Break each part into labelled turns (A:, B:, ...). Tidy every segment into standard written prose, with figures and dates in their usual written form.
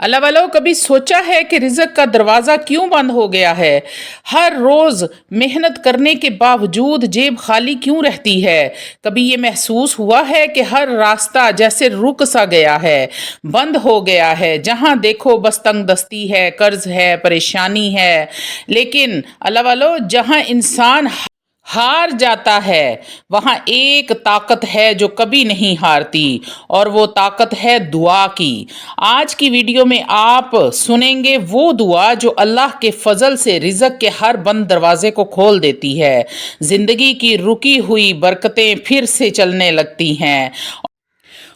A: अल्लाह वालों, कभी सोचा है कि रिज़्क का दरवाज़ा क्यों बंद हो गया है? हर रोज़ मेहनत करने के बावजूद जेब खाली क्यों रहती है? कभी ये महसूस हुआ है कि हर रास्ता जैसे रुक सा गया है, बंद हो गया है, जहाँ देखो बस तंगदस्ती है, कर्ज है, परेशानी है। लेकिन अल्लाह वालों, जहाँ इंसान हार जाता है वहाँ एक ताकत है जो कभी नहीं हारती, और वो ताकत है दुआ की। आज की वीडियो में आप सुनेंगे वो दुआ जो अल्लाह के फजल से रिज़्क के हर बंद दरवाजे को खोल देती है। ज़िंदगी की रुकी हुई बरकतें फिर से चलने लगती हैं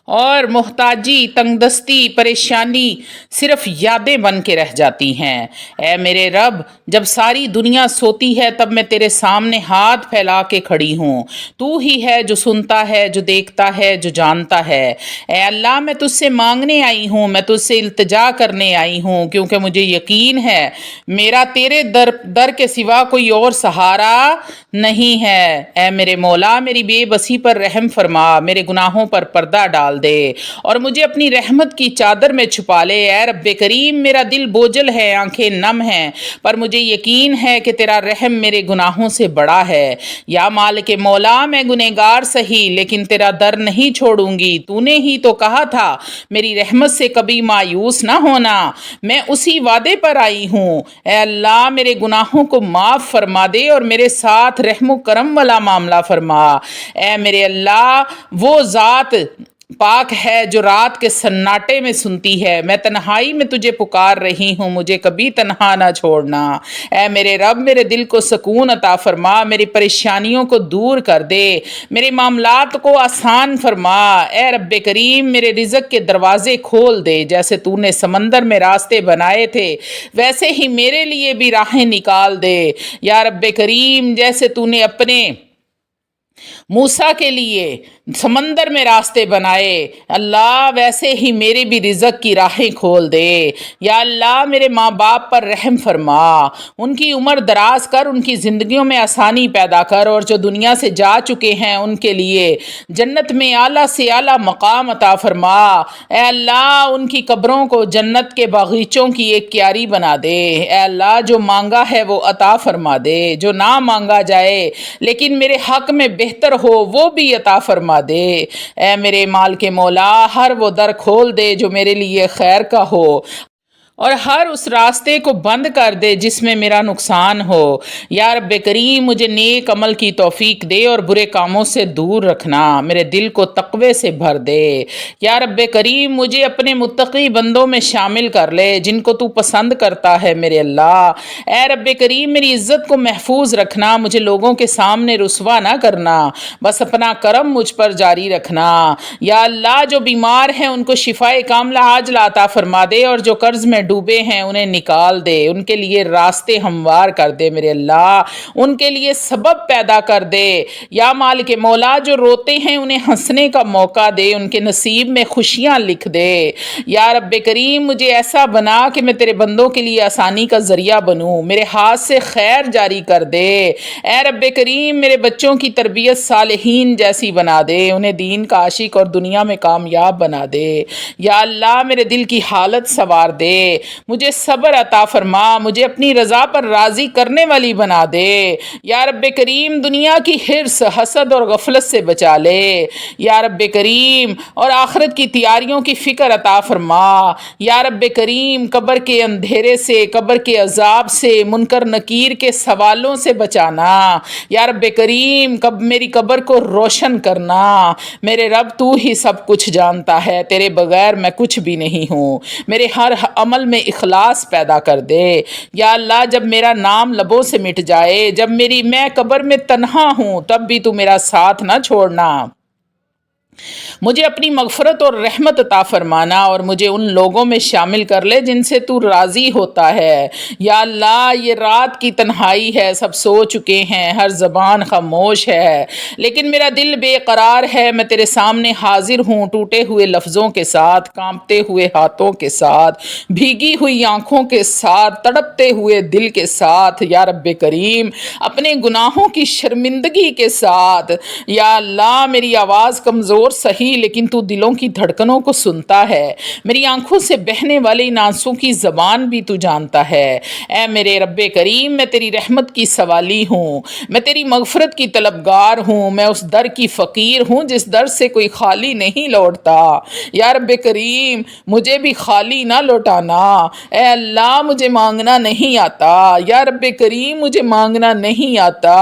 A: और मोहताजी, तंगदस्ती, परेशानी सिर्फ यादें बन के रह जाती हैं। ऐ मेरे रब, जब सारी दुनिया सोती है तब मैं तेरे सामने हाथ फैला के खड़ी हूँ। तू ही है जो सुनता है, जो देखता है, जो जानता है। ऐ अल्लाह, मैं तुझसे मांगने आई हूँ, मैं तुझसे इल्तिजा करने आई हूँ, क्योंकि मुझे यकीन है मेरा तेरे दर के सिवा कोई और सहारा नहीं है। ऐ मेरे मौला, मेरी बेबसी पर रहम फरमा, मेरे गुनाहों पर पर्दा डाल दे और मुझे अपनी रहमत की चादर में छुपा ले। ऐ रब्बे करीम, मेरा दिल बोझल है, आंखें नम हैं, पर मुझे यकीन है कि तेरा रहम मेरे गुनाहों से बड़ा है। या मालिक मौला, मैं गुनहगार सही लेकिन तेरा दर नहीं छोड़ूंगी। तूने ही तो कहा था मेरी रहमत से कभी मायूस ना होना। मैं उसी वादे पर आई हूँ। ऐ अल्लाह, मेरे गुनाहों को माफ़ फरमा दे और मेरे साथ रहमो करम वाला मामला फरमा। ऐ मेरे अल्लाह, वो ज़ात पाक है जो रात के सन्नाटे में सुनती है। मैं तन्हाई में तुझे पुकार रही हूँ, मुझे कभी तन्हा ना छोड़ना। ऐ मेरे रब, मेरे दिल को सुकून अता फरमा, मेरी परेशानियों को दूर कर दे, मेरे मामलात को आसान फरमा। ऐ रब्बे करीम, मेरे रिज़्क के दरवाजे खोल दे। जैसे तूने समंदर में रास्ते बनाए थे वैसे ही मेरे लिए भी राहें निकाल दे। या रब्बे करीम, जैसे तूने अपने मूसा के लिए समंदर में रास्ते बनाए, अल्लाह वैसे ही मेरे भी रिज़्क की राहें खोल दे। या अल्लाह, मेरे माँ बाप पर रहम फरमा, उनकी उम्र दराज कर, उनकी ज़िंदगियों में आसानी पैदा कर, और जो दुनिया से जा चुके हैं उनके लिए जन्नत में आला से आला मकाम अता फरमा। ए अल्लाह, उनकी कब्रों को जन्नत के बागीचों की एक क्यारी बना दे। ए अल्लाह, जो मांगा है वो अता फरमा दे, जो ना मांगा जाए लेकिन मेरे हक में बेहतर हो वो भी अता फरमा दे। ऐ मेरे माल के मौला, हर वो दर खोल दे जो मेरे लिए खैर का हो, और हर उस रास्ते को बंद कर दे जिसमें मेरा नुकसान हो। या रब्बे करीम, मुझे नेक अमल की तौफीक दे और बुरे कामों से दूर रखना, मेरे दिल को तकवे से भर दे। या रब्बे करीम, मुझे अपने मुत्तकी बंदों में शामिल कर ले जिनको तू पसंद करता है मेरे अल्लाह। ऐ रब्बे करीम, मेरी इज़्ज़त को महफूज रखना, मुझे लोगों के सामने रुसवा ना करना, बस अपना करम मुझ पर जारी रखना। या अल्लाह, जो बीमार हैं उनको शिफाए कामला आजिल अता फरमा दे, और जो कर्ज में डूबे हैं उन्हें निकाल दे, उनके लिए रास्ते हमवार कर दे मेरे अल्लाह, उनके लिए सबब पैदा कर दे। या मालिक मौला, जो रोते हैं उन्हें हंसने का मौका दे, उनके नसीब में खुशियां लिख दे। या रब्बे करीम, मुझे ऐसा बना कि मैं तेरे बंदों के लिए आसानी का जरिया बनूं, मेरे हाथ से खैर जारी कर दे। ऐ रब्बे करीम, मेरे बच्चों की तरबियत सालिहीन जैसी बना दे, उन्हें दीन का आशिक और दुनिया में कामयाब बना दे। या अल्लाह, मेरे दिल की हालत संवार दे, मुझे सब्र अता फरमा, मुझे अपनी रज़ा पर राज़ी करने वाली बना दे। या रब्बे करीम, दुनिया की हिर्स, हसद और गफलत से बचा ले। या रब्बे करीम, और आखिरत की तैयारियों की फ़िक्र अता फरमा। या रब्बे करीम, कब्र के अंधेरे से, कब्र के अजाब से, मुनकर नकीर के सवालों से बचाना। या रब्बे करीम, कब मेरी कब्र को रोशन करना। मेरे रब, तू ही सब कुछ जानता है, तेरे बगैर मैं कुछ भी नहीं हूँ। मेरे हर अमल में इखलास पैदा कर दे। या अल्लाह, जब मेरा नाम लबों से मिट जाए, जब मैं कब्र में तन्हा हूँ, तब भी तू मेरा साथ ना छोड़ना। मुझे अपनी मग़फ़रत और रहमत अता फरमाना, और मुझे उन लोगों में शामिल कर ले जिनसे तू राज़ी होता है। या अल्लाह, ये रात की तन्हाई है, सब सो चुके हैं, हर ज़बान खामोश है, लेकिन मेरा दिल बेकरार है। मैं तेरे सामने हाजिर हूँ, टूटे हुए लफ्ज़ों के साथ, कांपते हुए हाथों के साथ, भीगी हुई आँखों के साथ, तड़पते हुए दिल के साथ। या रब्बे करीम, अपने गुनाहों की शर्मिंदगी के साथ। या अल्लाह, मेरी आवाज़ कमज़ोर कमज़ोर सही लेकिन तू दिलों की धड़कनों को सुनता है। मेरी आंखों से बहने वाले इन आंसू की ज़बान भी तू जानता है। ऐ मेरे रब्बे करीम, मैं तेरी रहमत की सवाली हूँ, मैं तेरी मगफरत की तलबगार हूँ, मैं उस दर की फ़कीर हूँ जिस दर से कोई खाली नहीं लौटता। या रब्बे करीम, मुझे भी खाली ना लौटाना। ऐ अल्लाह, मुझे मांगना नहीं आता। या रब्बे करीम, मुझे मांगना नहीं आता।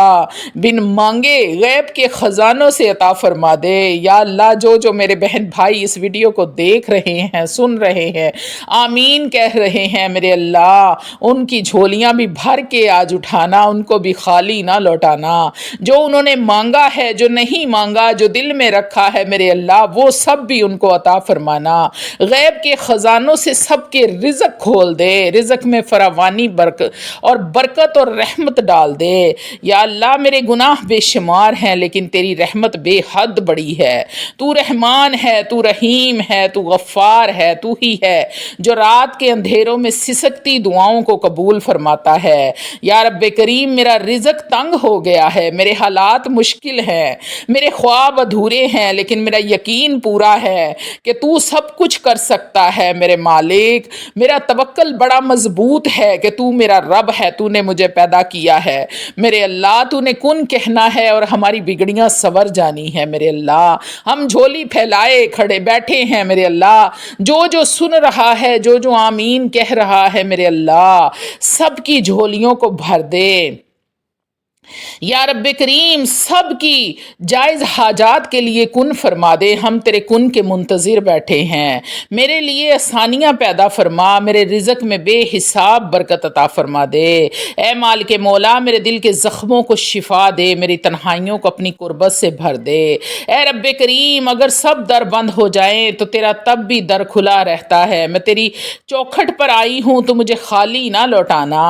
A: बिन मांगे गैब के ख़जानों से अता फरमा दे। या अल्लाह, जो मेरे बहन भाई इस वीडियो को देख रहे हैं, सुन रहे हैं, आमीन कह रहे हैं, मेरे अल्लाह उनकी झोलियां भी भर के आज उठाना, उनको भी खाली ना लौटाना। जो उन्होंने मांगा है, जो नहीं मांगा, जो दिल में रखा है, मेरे अल्लाह वो सब भी उनको अता फरमाना। गैब के ख़जानों से सबके रिज़्क़ खोल दे, रिज़्क़ में फरावानी बरकत और रहमत डाल दे। या अल्लाह, मेरे गुनाह बेशुमार हैं लेकिन तेरी रहमत बेहद बड़ी है। तू रहमान है, तू रहीम है, तू गफ़ार है, तू ही है जो रात के अंधेरों में सिसकती दुआओं को कबूल फरमाता है। या रब्बे करीम, मेरा रिज़्क़ तंग हो गया है, मेरे हालात मुश्किल हैं, मेरे ख्वाब अधूरे हैं, लेकिन मेरा यकीन पूरा है कि तू सब कुछ कर सकता है। मेरे मालिक, मेरा तवक्कल बड़ा मजबूत है कि तू मेरा रब है, तूने मुझे पैदा किया है। मेरे अल्लाह, तूने कुन कहना है और हमारी बिगड़ियां सवर जानी है। मेरे अल्लाह, हम झोली फैलाए खड़े बैठे हैं। मेरे अल्लाह, जो सुन रहा है, जो आमीन कह रहा है, मेरे अल्लाह सबकी झोलियों को भर दे। या रब्बे करीम, सब की जायज़ हाजात के लिए कुन फरमा दे। हम तेरे कुन के मुंतज़िर बैठे हैं। मेरे लिए आसानियाँ पैदा फरमा, मेरे रिज़्क़ में बेहिसाब बरकत अता फरमा दे। ए मालिक मौला, मेरे दिल के ज़ख्मों को शिफा दे, मेरी तन्हाइयों को अपनी कुर्बत से भर दे। ए रब्बे करीम, अगर सब दर बंद हो जाएं तो तेरा तब भी दर खुला रहता है। मैं तेरी चौखट पर आई हूँ तो मुझे खाली ना लौटाना।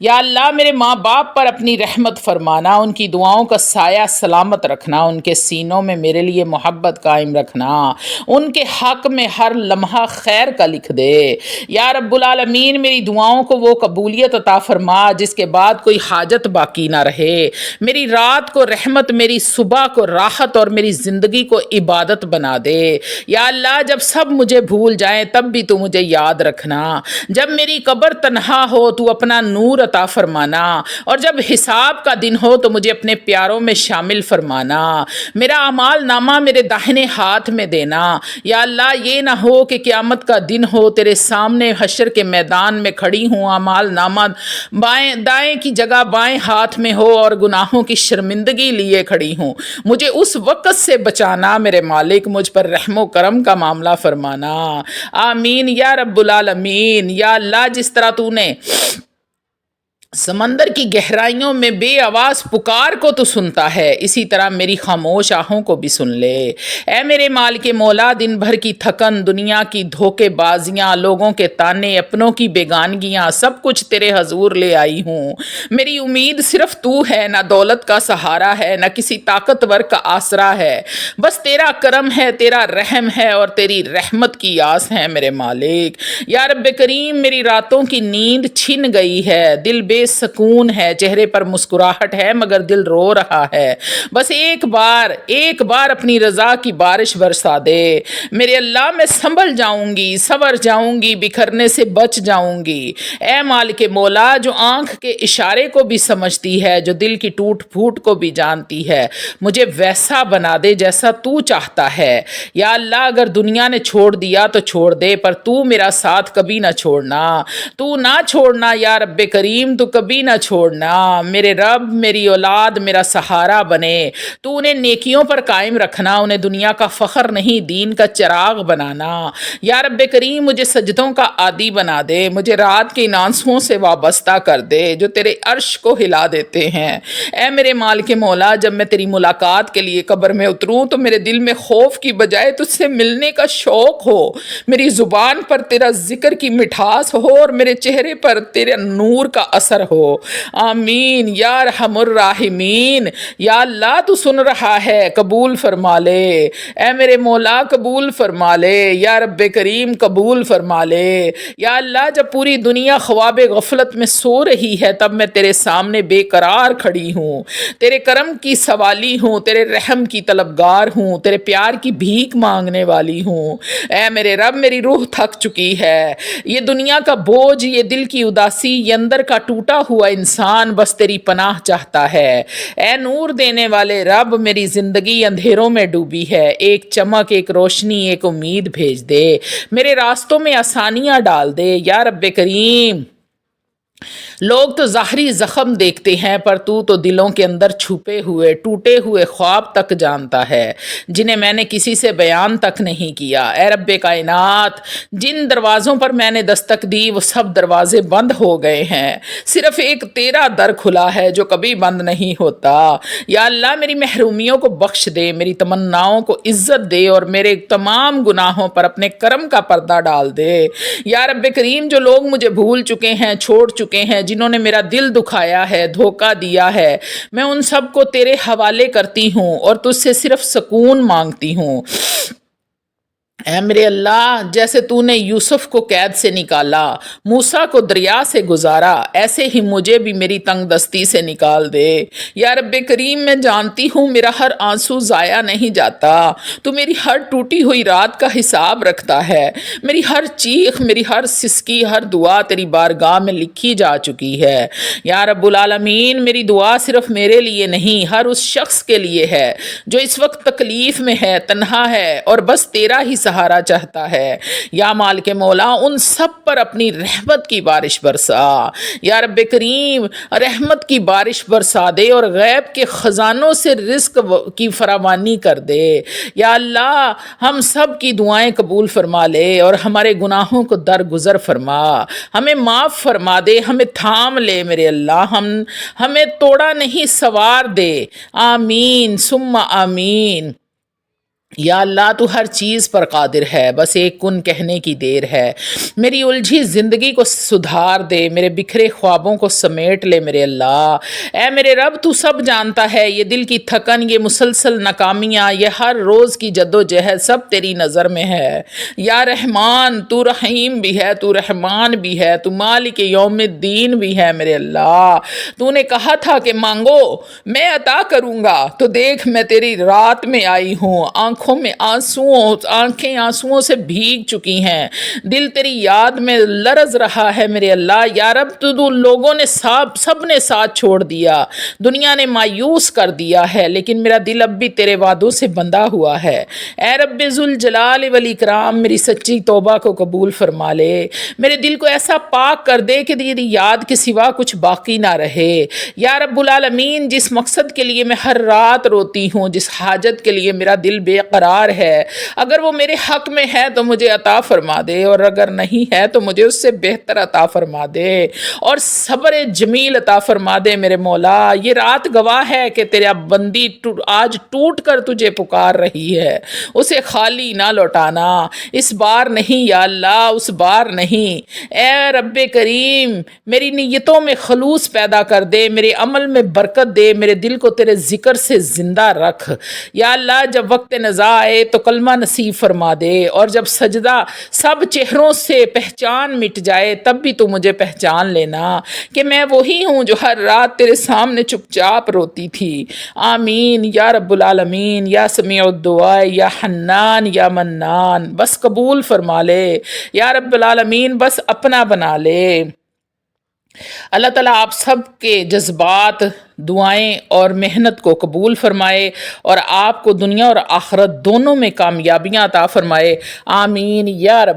A: या अल्लाह, मेरे माँ बाप पर अपनी रहमत फरमाना, उनकी दुआओं का साया सलामत रखना, उनके सीनों में मेरे लिए मोहब्बत कायम रखना, उनके हक में हर लम्हा खैर का लिख दे। या रब्बुल आलमीन, मेरी दुआओं को वो कबूलियत अता फरमा जिसके बाद कोई हाजत बाकी ना रहे। मेरी रात को रहमत, मेरी सुबह को राहत और मेरी ज़िंदगी को इबादत बना दे। या अल्लाह, जब सब मुझे भूल जाएं तब भी तू मुझे याद रखना। जब मेरी कब्र तन्हा हो तू अपना नूर अता फरमाना, और जब हिसाब का दिन हो तो मुझे अपने प्यारों में शामिल फरमाना। मेरा अमाल नामा मेरे दाहिने हाथ में देना। या अल्लाह, ये ना हो कि क़यामत का दिन हो, तेरे सामने हशर के मैदान में खड़ी हूँ, अमाल नामा बाएं दाएं की जगह बाएं हाथ में हो और गुनाहों की शर्मिंदगी लिए खड़ी हूँ। मुझे उस वक़्त से बचाना मेरे मालिक, मुझ पर रहमो करम का मामला फरमाना। आमीन या रब्बुल आलमीन। या अल्लाह, जिस तरह तूने समंदर की गहराइयों में बेआवाज़ पुकार को तो सुनता है, इसी तरह मेरी खामोश आहों को भी सुन ले। ऐ मेरे मालिक मौला, दिन भर की थकन, दुनिया की धोखेबाजियाँ, लोगों के ताने, अपनों की बेगानगियाँ, सब कुछ तेरे हजूर ले आई हूँ। मेरी उम्मीद सिर्फ तू है, ना दौलत का सहारा है, ना किसी ताकतवर का आसरा है। बस तेरा करम है, तेरा रहम है और तेरी रहमत की आस है मेरे मालिक। या रब्बे करीम, मेरी रातों की नींद छिन गई है, दिल बेसकून है, चेहरे पर मुस्कुराहट है मगर दिल रो रहा है। बस एक बार अपनी रज़ा की बारिश बरसा दे। मेरे अल्लाह, मैं संभल जाऊंगी, सवर जाऊंगी, बिखरने से बच जाऊंगी। ऐ मालिक मौला, जो आंख के इशारे को भी समझती है, जो दिल की टूट फूट को भी जानती है, मुझे वैसा बना दे जैसा तू चाहता है। या अल्लाह, अगर दुनिया ने छोड़ दिया तो छोड़ दे, पर तू मेरा साथ कभी ना छोड़ना, तू ना छोड़ना। या रब्बे करीम, तू कभी ना छोड़ना। मेरे रब, मेरी औलाद मेरा सहारा बने। तू उन्हें नेकियों पर कायम रखना, उन्हें दुनिया का फ़ख्र नहीं दीन का चिराग बनाना। या रब्बे करीम, मुझे सजदों का आदी बना दे, मुझे रात के इन आंसुओं से वाबस्ता कर दे जो तेरे अर्श को हिला देते हैं। ऐ मेरे मालिक मौला, जब मैं तेरी मुलाकात के लिए कब्र में उतरूँ तो मेरे दिल में खौफ की बजाय तुझसे मिलने का शौक़ हो, मेरी ज़ुबान पर तेरा जिक्र की मिठास हो और मेरे चेहरे पर तेरे नूर का असर میسر ہو۔ آمین یا ارحم الراحمین۔ یا اللہ تو سن رہا ہے، قبول فرما لے، اے میرے مولا قبول فرما لے، یا رب کریم قبول فرما لے۔ یا اللہ جب پوری دنیا خواب غفلت میں سو رہی ہے تب میں تیرے سامنے بے قرار کھڑی ہوں، تیرے کرم کی سوالی ہوں، تیرے رحم کی طلبگار ہوں، تیرے پیار کی بھیک مانگنے والی ہوں۔ اے میرے رب میری روح تھک چکی ہے، یہ دنیا کا بوجھ، یہ دل کی اداسی، یہ اندر کا ٹوٹا ہوا انسان بس تیری پناہ چاہتا ہے۔ اے نور دینے والے رب میری زندگی اندھیروں میں ڈوبی ہے، ایک چمک، ایک روشنی، ایک امید بھیج دے، میرے راستوں میں آسانیاں ڈال دے یا رب کریم۔ لوگ تو ظاہری زخم دیکھتے ہیں پر تو دلوں کے اندر چھپے ہوئے ٹوٹے ہوئے خواب تک جانتا ہے جنہیں میں نے کسی سے بیان تک نہیں کیا۔ اے رب کائنات، جن دروازوں پر میں نے دستک دی وہ سب دروازے بند ہو گئے ہیں، صرف ایک تیرا در کھلا ہے جو کبھی بند نہیں ہوتا۔ یا اللہ میری محرومیوں کو بخش دے، میری تمناؤں کو عزت دے اور میرے تمام گناہوں پر اپنے کرم کا پردہ ڈال دے۔ یا رب کریم جو لوگ مجھے بھول چکے ہیں، چھوڑ چکے ہیں، جنہوں نے میرا دل دکھایا ہے، دھوکہ دیا ہے، میں ان سب کو تیرے حوالے کرتی ہوں اور تجھ سے صرف سکون مانگتی ہوں۔ اے میرے اللہ جیسے تو نے یوسف کو قید سے نکالا، موسیٰ کو دریا سے گزارا، ایسے ہی مجھے بھی میری تنگ دستی سے نکال دے۔ یا رب کریم میں جانتی ہوں میرا ہر آنسو ضائع نہیں جاتا، تو میری ہر ٹوٹی ہوئی رات کا حساب رکھتا ہے، میری ہر چیخ، میری ہر سسکی، ہر دعا تیری بارگاہ میں لکھی جا چکی ہے۔ یا رب العالمین میری دعا صرف میرے لیے نہیں، ہر اس شخص کے لیے ہے جو اس وقت تکلیف میں ہے، تنہا ہے اور بس تیرا ہی سہارا چاہتا ہے۔ یا مالک مولا ان سب پر اپنی رحمت کی بارش برسا۔ یا رب کریم رحمت کی بارش برسا دے اور غیب کے خزانوں سے رزق کی فراوانی کر دے۔ یا اللہ ہم سب کی دعائیں قبول فرما لے اور ہمارے گناہوں کو درگزر فرما، ہمیں معاف فرما دے، ہمیں تھام لے میرے اللہ، ہمیں توڑا نہیں سوار دے۔ آمین ثم آمین۔ یا اللہ تو ہر چیز پر قادر ہے، بس ایک کن کہنے کی دیر ہے۔ میری الجھی زندگی کو سدھار دے، میرے بکھرے خوابوں کو سمیٹ لے میرے اللہ۔ اے میرے رب تو سب جانتا ہے، یہ دل کی تھکن، یہ مسلسل ناکامیاں، یہ ہر روز کی جد و جہد سب تیری نظر میں ہے۔ یا رحمان تو رحیم بھی ہے، تو رحمان بھی ہے، تو مالک یوم الدین بھی ہے میرے اللہ۔ تو نے کہا تھا کہ مانگو میں عطا کروں گا، تو دیکھ میں تیری رات میں آئی ہوں، آنکھوں میں آنکھیں آنسوؤں سے بھیگ چکی ہیں، دل تیری یاد میں لرز رہا ہے میرے اللہ۔ یا رب تو لوگوں نے سب نے ساتھ چھوڑ دیا، دنیا نے مایوس کر دیا ہے، لیکن میرا دل اب بھی تیرے وعدوں سے بندھا ہوا ہے۔ اے رب ذوالجلال والاکرام میری سچی توبہ کو قبول فرما لے، میرے دل کو ایسا پاک کر دے کہ تیری یاد کے سوا کچھ باقی نہ رہے۔ یا رب العالمین جس مقصد کے لیے میں ہر رات روتی ہوں، جس حاجت کے لیے میرا دل بے قرار ہے، اگر وہ میرے حق میں ہے تو مجھے عطا فرما دے، اور اگر نہیں ہے تو مجھے اس سے بہتر عطا فرما دے اور صبر جمیل عطا فرما دے میرے مولا۔ یہ رات گواہ ہے کہ تیرا بندی آج ٹوٹ کر تجھے پکار رہی ہے، اسے خالی نہ لوٹانا، اس بار نہیں یا اللہ، اس بار نہیں۔ اے رب کریم میری نیتوں میں خلوص پیدا کر دے، میرے عمل میں برکت دے، میرے دل کو تیرے ذکر سے زندہ رکھ۔ یا اللہ جب وقت نزا آئے تو کلمہ نصیب فرما دے، اور جب سجدہ سب چہروں سے پہچان مٹ جائے تب بھی تو مجھے پہچان لینا کہ میں وہی ہوں جو ہر رات تیرے سامنے چپ چاپ روتی تھی۔ آمین یا رب العالمین، یا سمیع الدعاء، یا حنان یا منان، بس قبول فرما لے یا رب العالمین، بس اپنا بنا لے۔ اللہ تعالیٰ آپ سب کے جذبات، دعائیں اور محنت کو قبول فرمائے اور آپ کو دنیا اور آخرت دونوں میں کامیابیاں عطا فرمائے۔ آمین یا رب